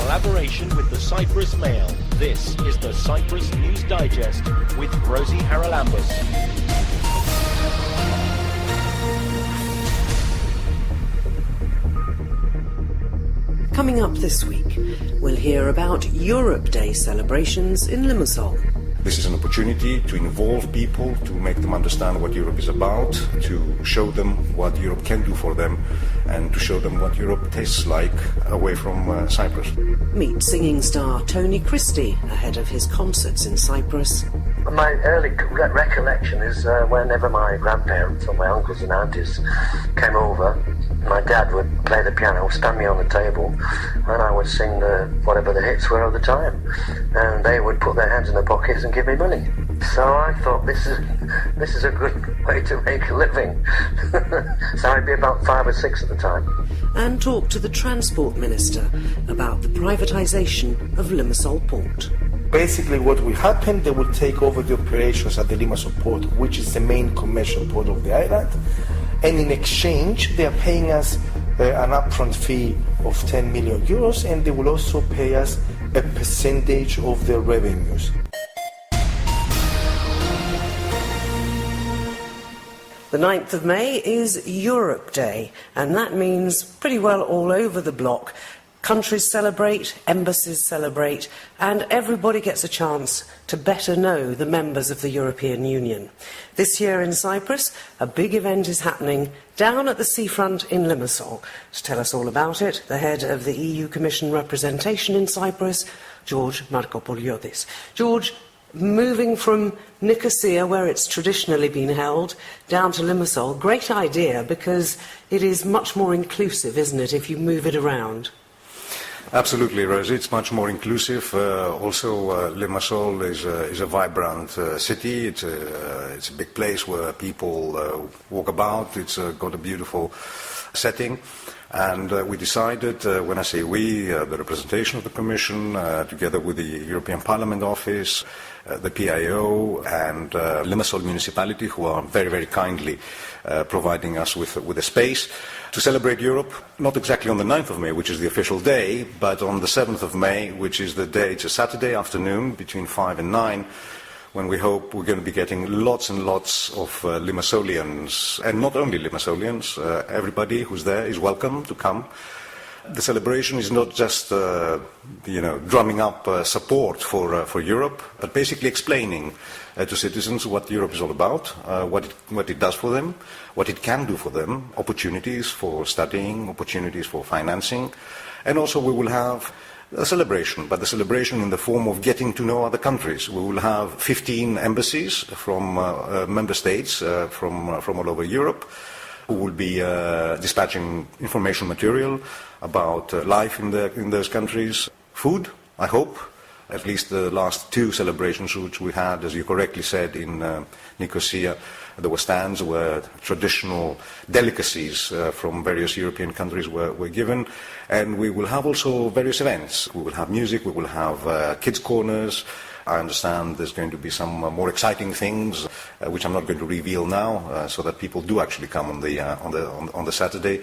collaboration with the Cyprus Mail. This is the Cyprus News Digest with Rosie Charalambous. Coming up this week, we'll hear about Europe Day celebrations in Limassol. This is an opportunity to involve people, to make them understand what Europe is about, to show them what Europe can do for them, and to show them what Europe tastes like away from Cyprus. Meet singing star Tony Christie ahead of his concerts in Cyprus. My early recollection is whenever my grandparents or my uncles and aunties came over, my dad would play the piano, stand me on the table, and I would sing whatever the hits were of the time. And they would put their hands in their pockets and give me money. So I thought, this is a good way to make a living. So I'd be about 5 or 6 at the time. And talk to the Transport Minister about the privatization of Limassol Port. Basically what will happen, they will take over the operations at the Limassol Port, which is the main commercial port of the island, and in exchange they are paying us an upfront fee of 10 million euros, and they will also pay us a percentage of their revenues. The 9th of May is Europe Day, and that means pretty well all over the bloc. Countries celebrate, embassies celebrate, and everybody gets a chance to better know the members of the European Union. This year in Cyprus, a big event is happening down at the seafront in Limassol. To tell us all about it, the head of the EU Commission representation in Cyprus, George Markopoliodis. George, moving from Nicosia, where it's traditionally been held, down to Limassol, great idea, because it is much more inclusive, isn't it, if you move it around? Absolutely, Rosie. It's much more inclusive. Limassol is a vibrant city. It's a big place where people walk about. It's got a beautiful setting. And we decided, when I say we, the representation of the Commission, together with the European Parliament Office, the PIO and Limassol Municipality, who are very, very kindly providing us with a space to celebrate Europe, not exactly on the 9th of May, which is the official day, but on the 7th of May, which is the day, it's a Saturday afternoon between 5 and 9, when we hope we're going to be getting lots and lots of Limassolians, and not only Limassolians, everybody who's there is welcome to come. The celebration is not just, drumming up support for Europe, but basically explaining to citizens what Europe is all about, what it does for them, what it can do for them, opportunities for studying, opportunities for financing, and also we will have a celebration, but the celebration in the form of getting to know other countries. We will have 15 embassies from member states from all over Europe, who will be dispatching information material about life in those countries. Food, I hope. At least the last 2 celebrations which we had, as you correctly said, in Nicosia, there were stands where traditional delicacies from various European countries were given. And we will have also various events. We will have music, we will have kids' corners. I understand there's going to be some more exciting things, which I'm not going to reveal now, so that people do actually come on the Saturday,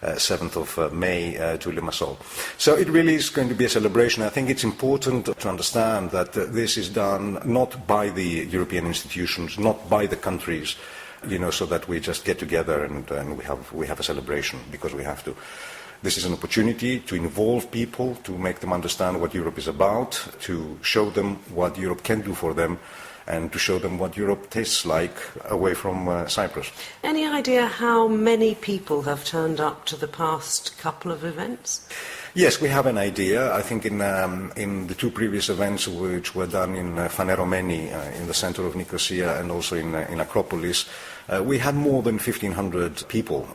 7th of May, to Limassol. So it really is going to be a celebration. I think it's important to understand that this is done not by the European institutions, not by the countries, so that we just get together and we have a celebration because we have to. This is an opportunity to involve people, to make them understand what Europe is about, to show them what Europe can do for them, and to show them what Europe tastes like away from Cyprus. Any idea how many people have turned up to the past couple of events? Yes, we have an idea. I think in the 2 previous events, which were done in Faneromeni, in the center of Nicosia, and also in Acropolis, we had more than 1,500 people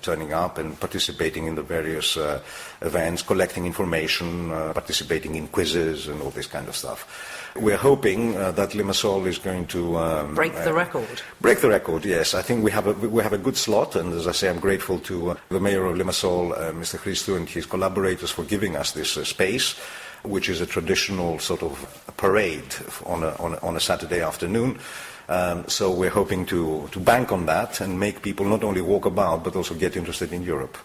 turning up and participating in the various events, collecting information, participating in quizzes and all this kind of stuff. We're hoping that Limassol is going to break the record. Break the record, yes. I think we have a good slot, and as I say, I'm grateful to the mayor of Limassol, Mr. Christie, and his collaborators for giving us this space, which is a traditional sort of parade on a Saturday afternoon. So we're hoping to bank on that and make people not only walk about but also get interested in Europe.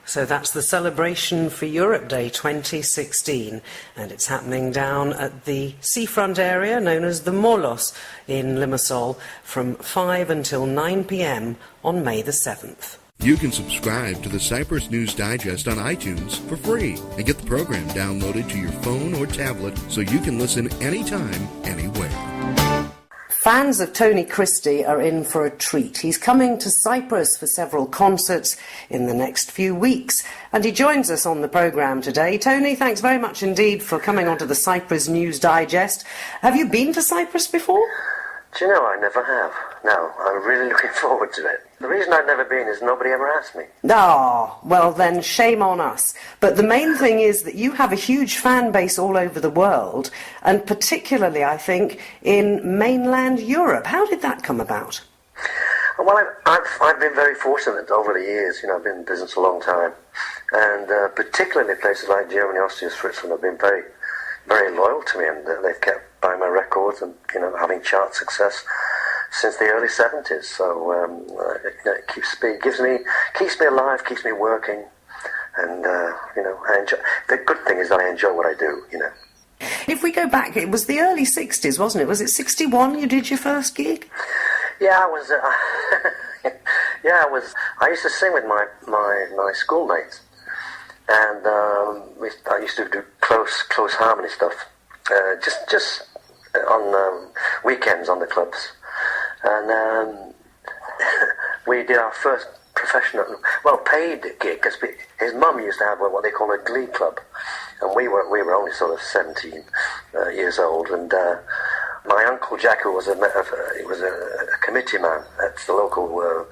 So that's the celebration for Europe Day 2016, and it's happening down at the seafront area known as the Molos in Limassol from 5 until 9 p.m. on May the 7th. You can subscribe to the Cyprus News Digest on iTunes for free and get the program downloaded to your phone or tablet so you can listen anytime, anywhere. Fans of Tony Christie are in for a treat. He's coming to Cyprus for several concerts in the next few weeks, and he joins us on the programme today. Tony, thanks very much indeed for coming onto the Cyprus News Digest. Have you been to Cyprus before? Do you know, I never have. No, I'm really looking forward to it. The reason I've never been is nobody ever asked me. Ah, well then, shame on us. But the main thing is that you have a huge fan base all over the world, and particularly, I think, in mainland Europe. How did that come about? Well, I've been very fortunate over the years. You know, I've been in business a long time. And particularly places like Germany, Austria, Switzerland have been very, very loyal to me, and they've kept buying my records and, you know, having chart success since the early 70s. So it keeps me alive, keeps me working, and you know, I enjoy. The good thing is that I enjoy what I do. You know. If we go back, it was the early 60s, wasn't it? Was it 61 you did your first gig? Yeah, I was. Yeah, I was. I used to sing with my schoolmates, and I used to do close harmony stuff, just on weekends on the clubs. And we did our first professional, paid gig, because his mum used to have what they call a glee club, and we were only sort of 17 years old, and my uncle Jack, who was a committee man at the local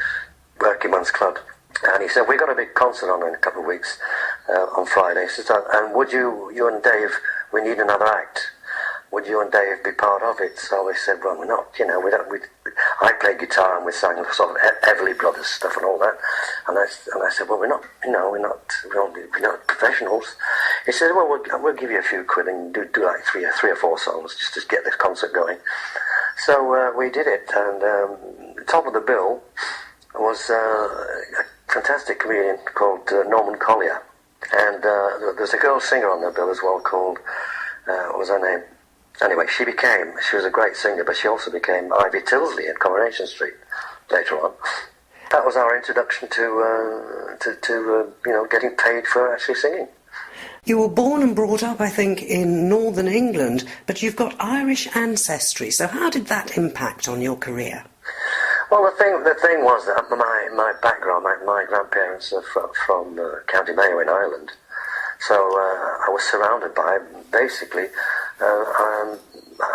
working man's club, and he said, "We got a big concert on in a couple of weeks on Friday, he said, and would you and Dave, we need another act. Would you and Dave be part of it?" So they said, "Well, we're not, you know, I played guitar and we sang sort of Everly Brothers stuff and all that." And I said, "Well, we're not professionals." He said, "Well, we'll give you a few quid and do like three or four songs just to get this concert going." So we did it, and top of the bill was a fantastic comedian called Norman Collier, and there's a girl singer on the bill as well called what was her name? Anyway, she was a great singer, but she also became Ivy Tilsley in Coronation Street later on. That was our introduction to you know, getting paid for actually singing. You were born and brought up, I think, in northern England, but you've got Irish ancestry, so how did that impact on your career? Well, the thing was that my background, my grandparents are from County Mayo in Ireland, so I was surrounded by basically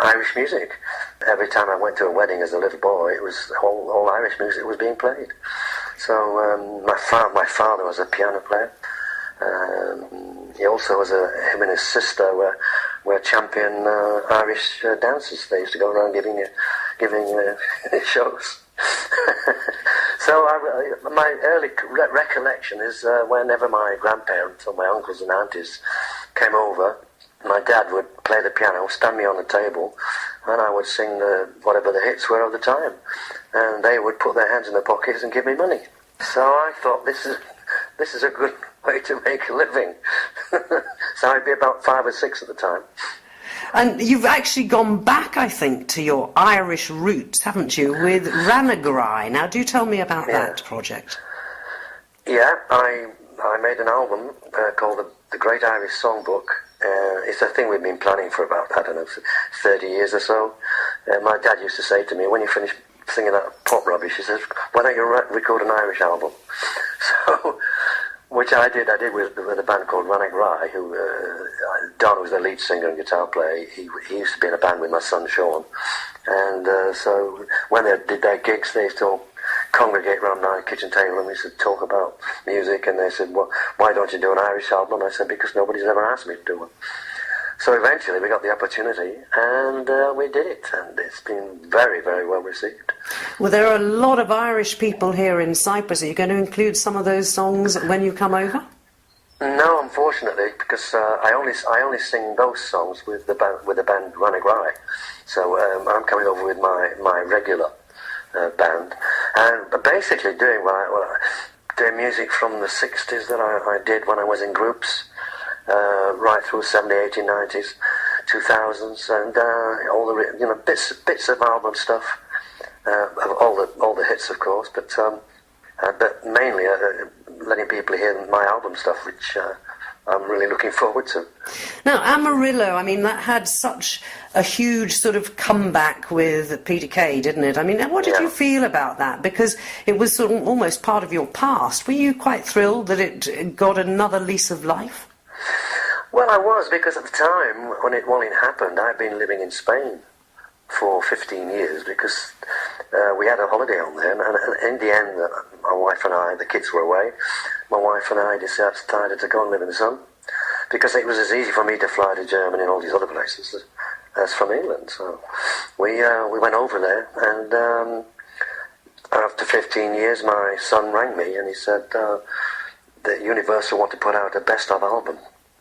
Irish music. Every time I went to a wedding as a little boy, it was all Irish music was being played. So my father was a piano player. He also was him and his sister were champion Irish dancers. They used to go around giving shows. So my early recollection is whenever my grandparents or my uncles and aunties came over, my dad would play the piano, stand me on the table, and I would sing whatever the hits were of the time, and they would put their hands in their pockets and give me money. So I thought, this is a good way to make a living. So I'd be about 5 or 6 at the time. And you've actually gone back, I think, to your Irish roots, haven't you, with Larnaca. Now, do tell me about that project. Yeah, I made an album called The Great Irish Songbook. It's a thing we've been planning for about, 30 years or so. My dad used to say to me, when you finish singing that pop rubbish, he says, "Why don't you record an Irish album?" So, which I did with a band called Larnaca, who Don was the lead singer and guitar player. He used to be in a band with my son Sean, and so when they did their gigs, they used to all congregate around my kitchen table and we used to talk about music, and they said, "Well, why don't you do an Irish album?" I said, "Because nobody's ever asked me to do one." So eventually we got the opportunity, and we did it, and it's been very, very well received. Well, there are a lot of Irish people here in Cyprus. Are you going to include some of those songs when you come over? No, unfortunately, because I only sing those songs with the band Larnaca. So I'm coming over with my regular band, and basically doing doing music from the 60s that I did when I was in groups, right through 70s, 80s, 90s, 2000s, and all the bits of album stuff, of all the hits, of course, but mainly letting people hear my album stuff, which I'm really looking forward to. Now, Amarillo, I mean, that had such a huge sort of comeback with Peter Kay, didn't it? I mean, what did you feel about that? Because it was sort of almost part of your past. Were you quite thrilled that it got another lease of life? Well, I was, because at the time when it happened, I'd been living in Spain for 15 years because we had a holiday on there, and in the end, my wife and I, the kids were away, my wife and I decided to go and live in the sun, because it was as easy for me to fly to Germany and all these other places as from England. So we went over there, and after 15 years, my son rang me and he said that Universal want to put out a best of album,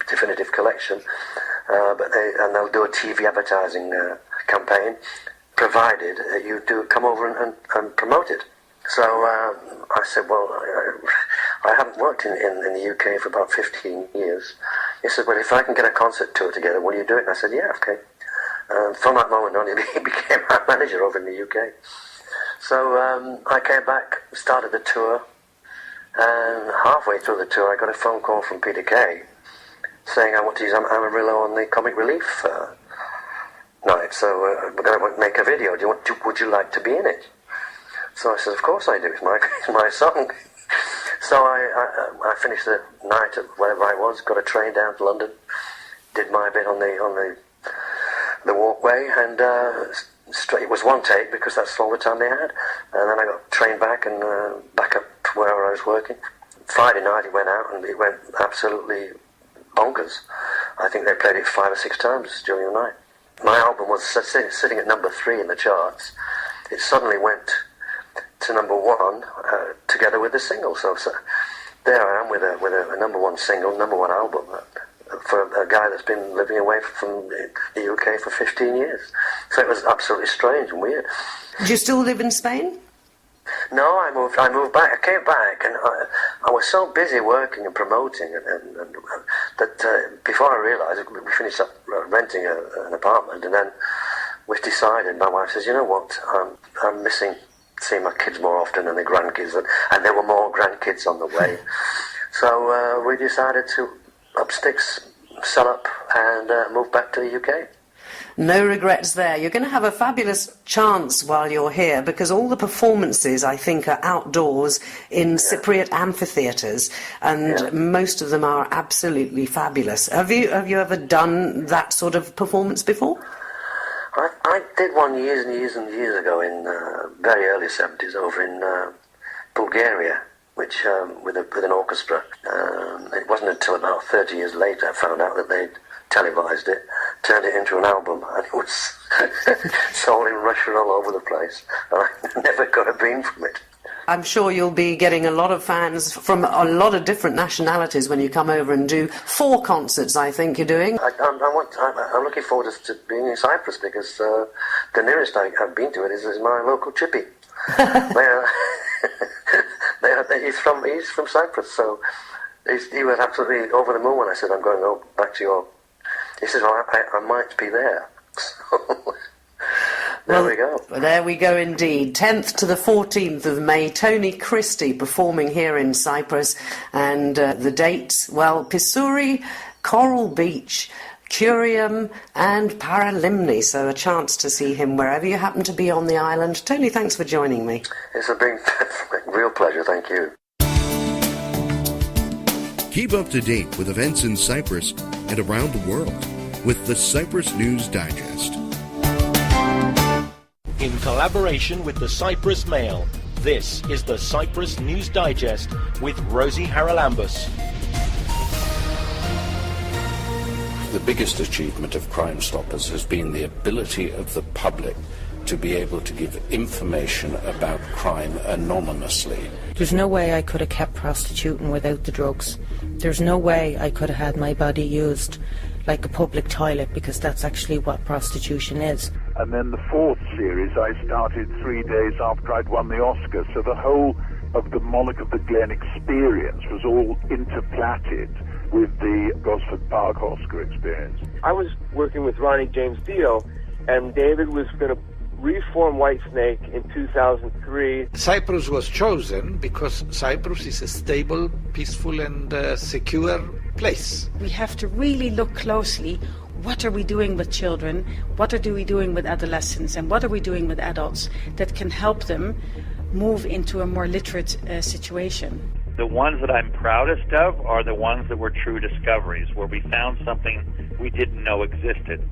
definitive collection, and they'll do a TV advertising campaign, provided you do come over and promote it. So I said, well, I haven't worked in the UK for about 15 years. He said, well, if I can get a concert tour together, will you do it? And I said, yeah, okay. From that moment on, he became our manager over in the UK. So I came back, started the tour, and halfway through the tour, I got a phone call from Peter Kay saying I want to use Amarillo on the Comic Relief night, so we're going to make a video. Would you like to be in it? So I said, of course I do. It's my song. So I finished the night at wherever I was, got a train down to London, did my bit on the walkway, and it was one take because that's all the time they had. And then I got trained back and back up to where I was working. Friday night it went out and it went absolutely bonkers. I think they played it 5 or 6 times during the night. My album was sitting at number 3 in the charts. It suddenly went to number 1 together with the single. So there I am with a number 1 single, number 1 album for a guy that's been living away from the UK for 15 years. So it was absolutely strange and weird. Do you still live in Spain? No, I moved back. I came back, and I was so busy working and promoting, and that before I realised, we finished up renting an apartment, and then we decided. My wife says, "You know what? I'm missing seeing my kids more often and the grandkids, and there were more grandkids on the way." So we decided to up sticks, sell up, and move back to the UK. No regrets there. You're going to have a fabulous chance while you're here, because all the performances, I think, are outdoors in Cypriot amphitheatres, and most of them are absolutely fabulous. Have you ever done that sort of performance before? I did one years and years and years ago in very early 70s over in Bulgaria, which with an orchestra. It wasn't until about 30 years later I found out that they'd televised it, turned it into an album, and it was sold in Russia all over the place. And I never got a bean from it. I'm sure you'll be getting a lot of fans from a lot of different nationalities when you come over and do 4 concerts, I think you're doing. I'm looking forward to being in Cyprus, because the nearest I've been to it is my local chippy. He's from Cyprus, so he was absolutely over the moon when I said, I'm going to go back to your... He says, well, I might be there. There we go. There we go indeed. 10th to the 14th of May, Tony Christie performing here in Cyprus. And the dates, well, Pissouri, Coral Beach, Curium and Paralimni. So a chance to see him wherever you happen to be on the island. Tony, thanks for joining me. It's a big, real pleasure, thank you. Keep up to date with events in Cyprus and around the world with the Cyprus News Digest. In collaboration with the Cyprus Mail, this is the Cyprus News Digest with Rosie Charalambous. The biggest achievement of Crime Stoppers has been the ability of the public to be able to give information about crime anonymously. There's no way I could have kept prostituting without the drugs. There's no way I could have had my body used like a public toilet, because that's actually what prostitution is. And then the 4th series I started 3 days after I'd won the Oscar, so the whole of the Monarch of the Glen experience was all interplatted with the Gosford Park Oscar experience. I was working with Ronnie James Dio, and David was going to reform Whitesnake in 2003. Cyprus was chosen because Cyprus is a stable, peaceful and secure place. We have to really look closely. What are we doing with children? What are we doing with adolescents? And what are we doing with adults that can help them move into a more literate situation? The ones that I'm proudest of are the ones that were true discoveries, where we found something we didn't know existed.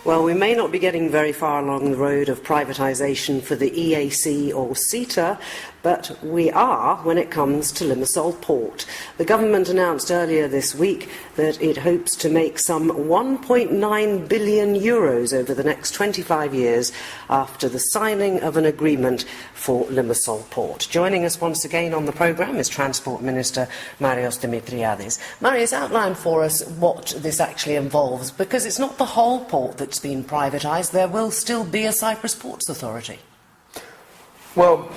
Well, we may not be getting very far along the road of privatisation for the EAC or CETA, but we are when it comes to Limassol Port. The government announced earlier this week that it hopes to make some €1.9 billion over the next 25 years after the signing of an agreement for Limassol Port. Joining us once again on the programme is Transport Minister Marios Dimitriadis. Marios, outline for us what this actually involves, because it's not the whole port that's been privatised. There will still be a Cyprus Ports Authority. Well,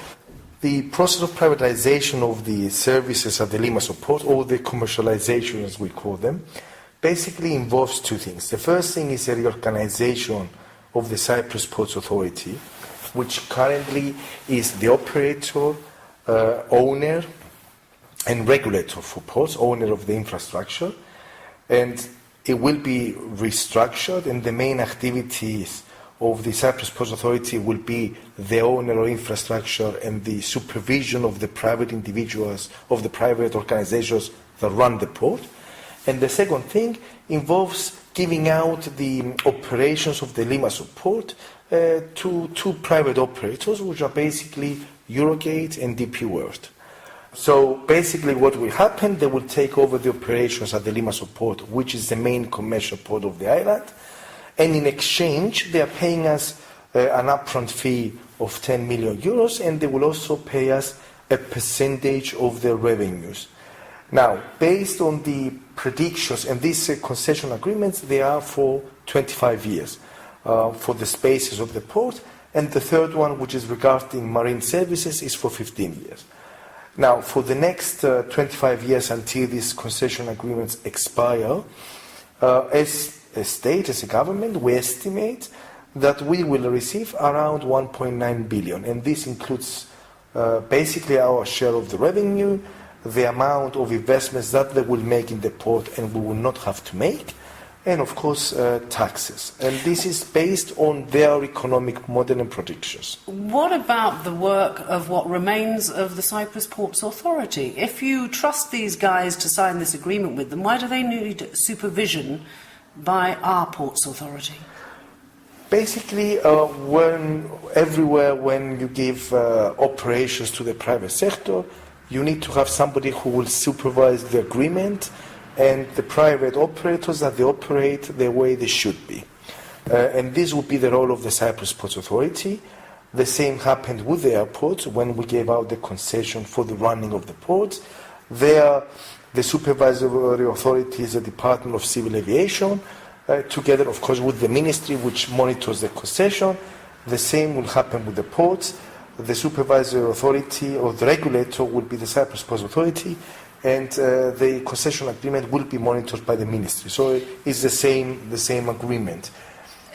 the process of privatization of the services at the Limassol Port, or the commercialization as we call them, basically involves two things. The first thing is a reorganization of the Cyprus Ports Authority, which currently is the operator, owner and regulator for ports, owner of the infrastructure, and it will be restructured, and the main activities of the Cyprus Ports Authority will be the owner of infrastructure and the supervision of the private individuals, of the private organizations that run the port. And the second thing involves giving out the operations of the Limassol Port to two private operators, which are basically Eurogate and DP World. So basically what will happen, they will take over the operations at the Limassol Port, which is the main commercial port of the island, and in exchange they are paying us an upfront fee of €10 million, and they will also pay us a percentage of their revenues. Now, based on the predictions, and these concession agreements, they are for 25 years for the spaces of the port, and the third one, which is regarding marine services, is for 15 years. Now, for the next 25 years until these concession agreements expire, as a state, as a government, we estimate that we will receive around 1.9 billion, and this includes basically our share of the revenue, the amount of investments that they will make in the port and we will not have to make, and of course taxes. And this is based on their economic model and predictions. What about the work of what remains of the Cyprus Ports Authority? If you trust these guys to sign this agreement with them, why do they need supervision by our Ports Authority? Basically, everywhere when you give operations to the private sector, you need to have somebody who will supervise the agreement and the private operators that they operate the way they should be. And this would be the role of the Cyprus Ports Authority. The same happened with the airports when we gave out the concession for the running of the ports. There, the supervisory authority is the Department of Civil Aviation, together, of course, with the ministry which monitors the concession. The same will happen with the ports. The supervisory authority or the regulator will be the Cyprus Ports Authority, and the concession agreement will be monitored by the ministry. So it's the same agreement.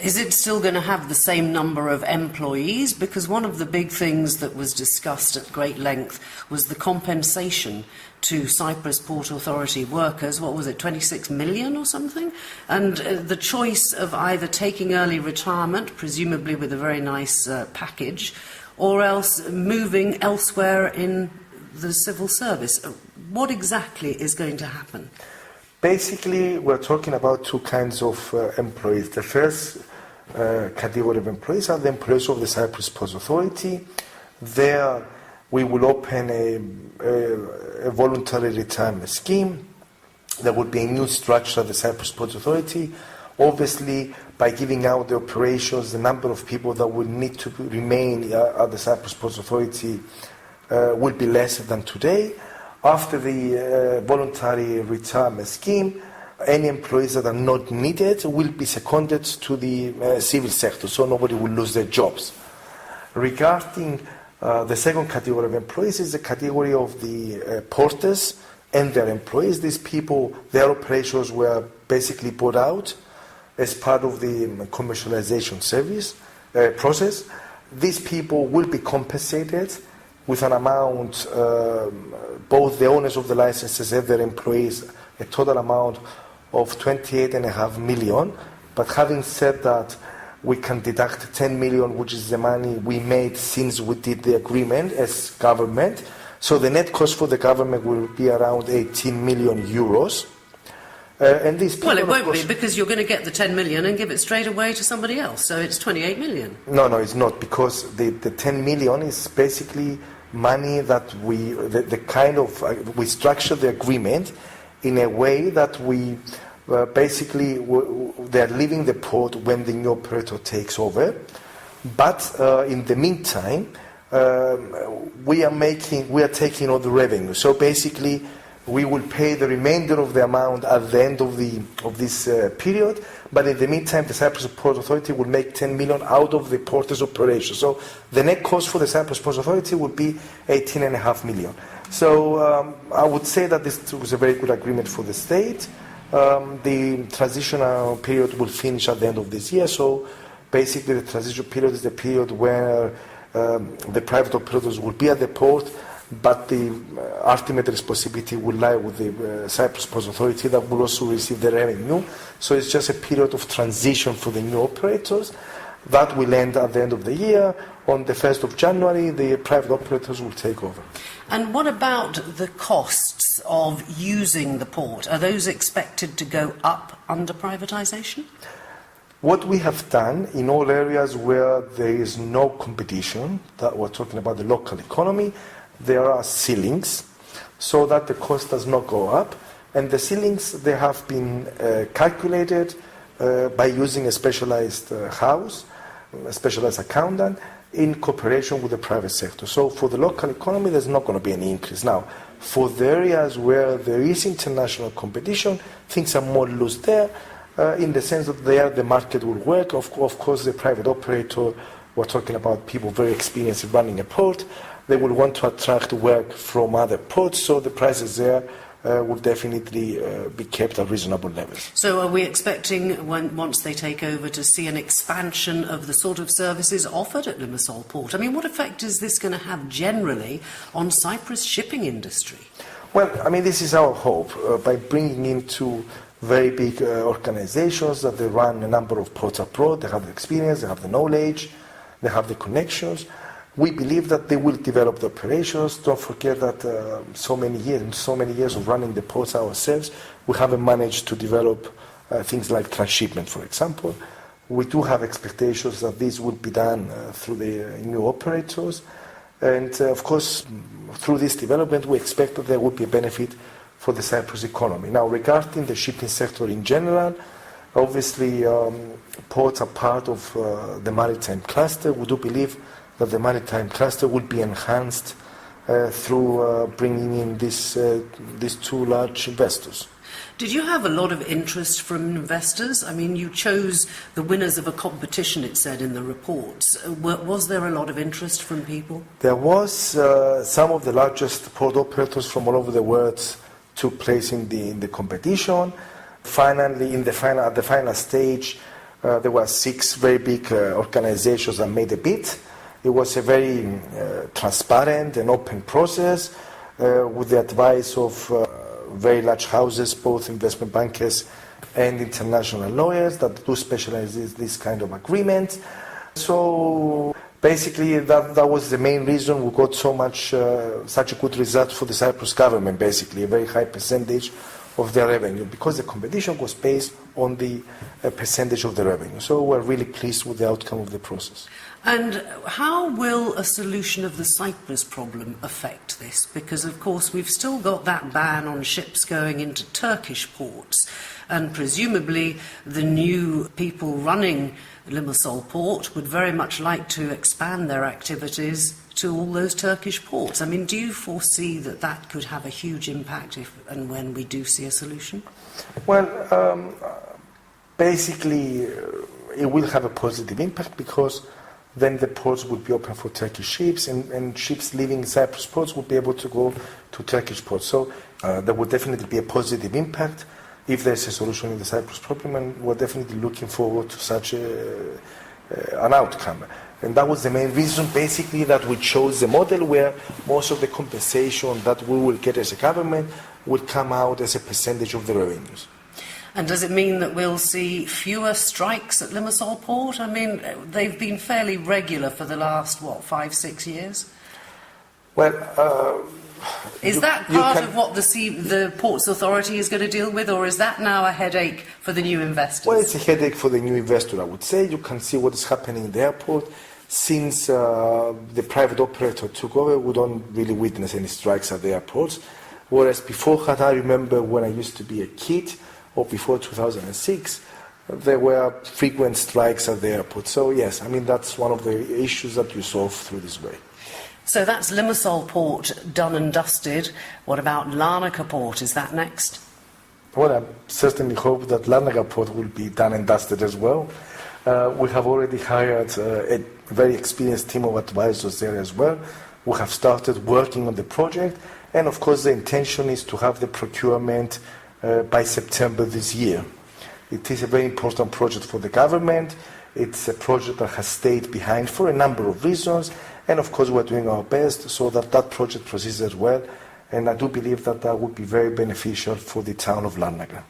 Is it still going to have the same number of employees? Because one of the big things that was discussed at great length was the compensation to Cyprus Port Authority workers. What was it, 26 million or something? And the choice of either taking early retirement, presumably with a very nice package, or else moving elsewhere in the civil service. What exactly is going to happen? Basically, we're talking about two kinds of employees. The first category of employees are the employees of the Cyprus Ports Authority. There we will open a voluntary retirement scheme. There will be a new structure at the Cyprus Ports Authority. Obviously, by giving out the operations, the number of people that will need to remain at the Cyprus Ports Authority will be less than today. After the voluntary retirement scheme, any employees that are not needed will be seconded to the civil sector, so nobody will lose their jobs. Regarding the second category of employees is the category of the porters and their employees. These people, their operations were basically bought out as part of the commercialization service process. These people will be compensated with an amount, both the owners of the licenses and their employees, a total amount of 28.5 million. But having said that, we can deduct 10 million, which is the money we made since we did the agreement as government. So the net cost for the government will be around 18 million euros. And these people, well, it won't be, because you're going to get the 10 million and give it straight away to somebody else. So it's 28 million. No, it's not, because the 10 million is basically money that we structure the agreement in a way that we basically they're leaving the port when the new operator takes over. But in the meantime, we are taking all the revenue. So basically, we will pay the remainder of the amount at the end of this period, but in the meantime, the Cyprus Port Authority will make 10 million out of the porter's operation. So the net cost for the Cyprus Port Authority will be 18.5 million. So I would say that this was a very good agreement for the state. The transitional period will finish at the end of this year. So basically, the transition period is the period where the private operators will be at the port, but the ultimate responsibility will lie with the Cyprus Port Authority that will also receive the revenue. So it's just a period of transition for the new operators. That will end at the end of the year. On the 1st of January, the private operators will take over. And what about the costs of using the port? Are those expected to go up under privatization? What we have done in all areas where there is no competition, that we're talking about the local economy, there are ceilings so that the cost does not go up. And the ceilings, they have been calculated by using a specialized house, a specialized accountant, in cooperation with the private sector. So for the local economy, there's not going to be any increase. Now, for the areas where there is international competition, things are more loose there, in the sense that there the market will work. Of course, the private operator, we're talking about people very experienced in running a port, they will want to attract work from other ports, so the prices there will definitely be kept at reasonable levels. So are we expecting, once they take over, to see an expansion of the sort of services offered at Limassol Port? I mean, what effect is this going to have generally on Cyprus' shipping industry? Well, I mean, this is our hope. By bringing in two very big organizations that they run a number of ports abroad, they have the experience, they have the knowledge, they have the connections. We believe that they will develop the operations. Don't forget that so many years of running the ports ourselves, we haven't managed to develop things like transshipment, for example. We do have expectations that this will be done through the new operators. And of course, through this development, we expect that there will be a benefit for the Cyprus economy. Now, regarding the shipping sector in general, obviously ports are part of the maritime cluster. We do believe that the maritime cluster will be enhanced through bringing in these two large investors. Did you have a lot of interest from investors? I mean, you chose the winners of a competition, it said in the reports. Was there a lot of interest from people? There was. Some of the largest port operators from all over the world took place in the competition. Finally, at the final stage, there were 6 very big organizations that made a bid. It was a very transparent and open process with the advice of very large houses, both investment bankers and international lawyers that do specialize in this kind of agreement. So basically that was the main reason we got such a good result for the Cyprus government, basically, a very high percentage of their revenue, because the competition was based on the percentage of the revenue. So we're really pleased with the outcome of the process. And how will a solution of the Cyprus problem affect this? Because, of course, we've still got that ban on ships going into Turkish ports, and presumably the new people running Limassol port would very much like to expand their activities to all those Turkish ports. I mean, do you foresee that that could have a huge impact if and when we do see a solution? Well, basically, it will have a positive impact because then the ports would be open for Turkish ships, and ships leaving Cyprus ports would be able to go to Turkish ports. So there would definitely be a positive impact if there's a solution in the Cyprus problem, and we're definitely looking forward to such an outcome. And that was the main reason, basically, that we chose the model where most of the compensation that we will get as a government will come out as a percentage of the revenues. And does it mean that we'll see fewer strikes at Limassol port? I mean, they've been fairly regular for the last, 5-6 years? Well, is that part of what the Ports Authority is going to deal with, or is that now a headache for the new investors? Well, it's a headache for the new investor, I would say. You can see what is happening in the airport. Since the private operator took over, we don't really witness any strikes at the airports. Whereas before, I remember when I used to be a kid, or before 2006, there were frequent strikes at the airport. So yes, I mean, that's one of the issues that you solve through this way. So that's Limassol port done and dusted. What about Larnaca port? Is that next? Well, I certainly hope that Larnaca port will be done and dusted as well. We have already hired a very experienced team of advisors there as well. We have started working on the project, and of course the intention is to have the procurement by September this year. It is a very important project for the government. It's a project that has stayed behind for a number of reasons, and of course we're doing our best so that that project proceeds as well, and I do believe that that would be very beneficial for the town of Larnaca.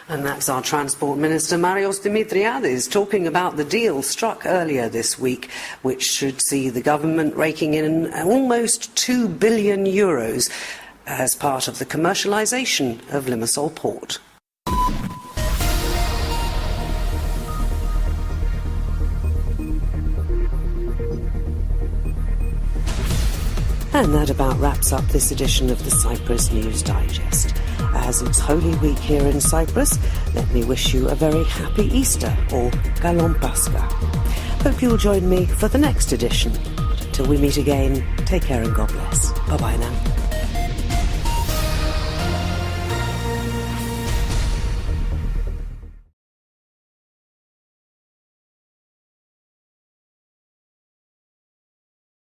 And that's our Transport Minister, Marios Dimitriadis, talking about the deal struck earlier this week, which should see the government raking in almost €2 billion as part of the commercialisation of Limassol port. And that about wraps up this edition of the Cyprus News Digest. As it's Holy Week here in Cyprus, let me wish you a very happy Easter, or Kalon Pascha. Hope you'll join me for the next edition. Till we meet again, take care and God bless. Bye-bye now.